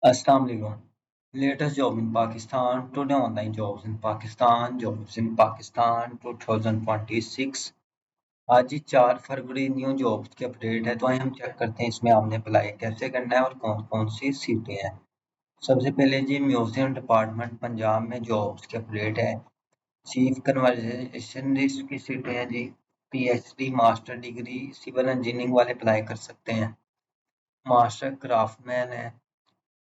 Assalamu alaikum. Latest job in Pakistan. Today online jobs in Pakistan. Jobs in Pakistan 2026. आज ही 4 फरवरी new jobs की update है, तो आइए हम चेक करते हैं इसमें आपने अप्लाई कैसे करना है और कौन कौन सी सीटें हैं। सबसे पहले जी म्यूजियम डिपार्टमेंट पंजाब में जॉब्स की अपडेट है। चीफ कन्वर्सेशनिस्ट की सीटें हैं जी। PhD master degree civil engineering वाले अप्लाई कर सकते हैं। मास्टर क्राफ्टमैन है।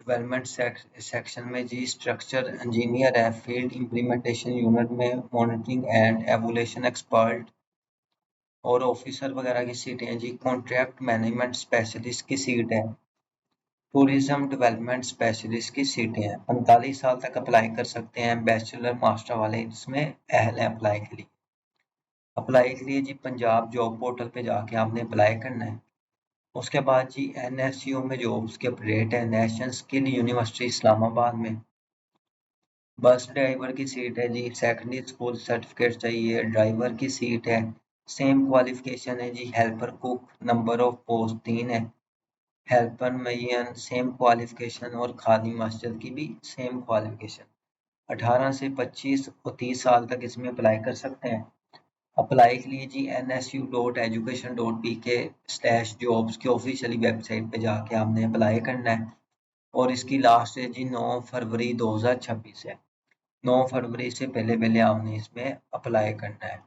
डेवलपमेंट सेक्शन में जी स्ट्रक्चर इंजीनियर है। फील्ड इम्प्लीमेंटेशन यूनिट में मॉनिटरिंग एंड एवोल्यूशन एक्सपर्ट और ऑफिसर वगैरह की सीटें हैं जी। कॉन्ट्रैक्ट मैनेजमेंट स्पेशलिस्ट की सीट है। टूरिज्म डेवलपमेंट स्पेशलिस्ट की सीटें हैं। 45 साल तक अप्लाई कर सकते हैं। बैचलर मास्टर वाले इसमें अहल हैं अप्लाई के लिए। अप्लाई के लिए जी पंजाब जॉब पोर्टल पे जाके आपने अप्लाई करना है। उसके बाद जी एनएसयू में जॉब्स की अपडेट है। नेशनल स्किल यूनिवर्सिटी इस्लामाबाद में बस ड्राइवर की सीट है जी। सेकेंडरी स्कूल सर्टिफिकेट चाहिए। ड्राइवर की सीट है। सेम क्वालिफिकेशन है जी। Helper cook number of post 3 है। हेल्पर मयन सेम क्वालिफिकेशन और खादी मास्टर की भी सेम क्वालिफिकेशन। 18 से 25 और 30 साल तक इसमें अप्लाई कर सकते हैं। अप्लाई के लिए जी nsu.education.pk/jobs की ऑफिशियली वेबसाइट पे जाके आपने अप्लाई करना है और इसकी लास्ट है जी 9 फरवरी 2026 है। 9 फरवरी से पहले पहले आपने इसमें अप्लाई करना है।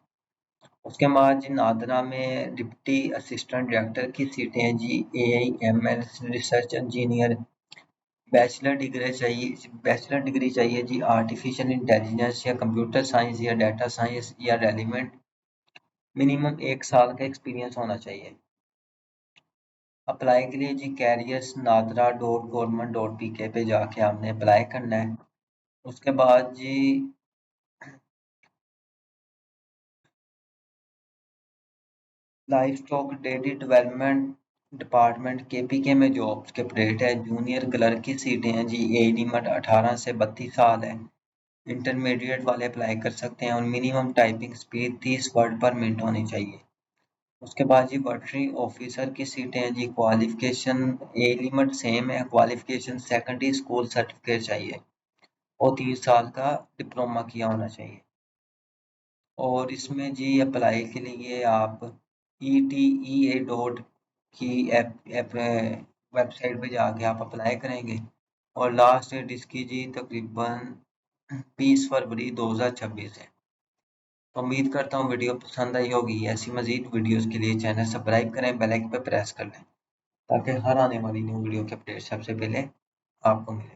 उसके बाद जी नादरा में डिप्टी असिस्टेंट डायरेक्टर की सीटें हैं जी। AIML research engineer. Bachelor degree चाहिए जी। आर्टिफिशियल इंटेलिजेंस या कंप्यूटर साइंस या डाटा साइंस या रेलिवेंट। मिनिमम 1 साल का एक्सपीरियंस होना चाहिए। अप्लाई के लिए जी कैरियर्स nadra.government.pk पे जाके आपने अप्लाई करना है। उसके बाद जी life stock dairy development department KPK में जॉब्स के अपडेट है। जूनियर क्लर्क की सीटें हैं जी। एज लिमिट 18 से 32 साल है। इंटरमीडिएट वाले अप्लाई कर सकते हैं और मिनिमम टाइपिंग स्पीड 30 वर्ड पर मिनट होनी चाहिए। उसके बाद जी वेटरनरी ऑफिसर की सीटें हैं जी। क्वालिफिकेशन एज लिमिट सेम है। क्वालिफिकेशन सेकेंडरी स्कूल सर्टिफिकेट चाहिए और 3 साल का डिप्लोमा किया होना चाहिए। और इसमें जी अप्लाई के लिए आप ETEA डॉट की ऐप वेबसाइट पे जाके आप अप्लाई करेंगे और लास्ट डेट इसकी जी तकरीबन 20 फरवरी 2026 है। तो उम्मीद करता हूँ वीडियो पसंद आई होगी। ऐसी मजीद वीडियोस के लिए चैनल सब्सक्राइब करें, बेल आइकन पर प्रेस कर लें ताकि हर आने वाली न्यू वीडियो के अपडेट सबसे पहले आपको मिले।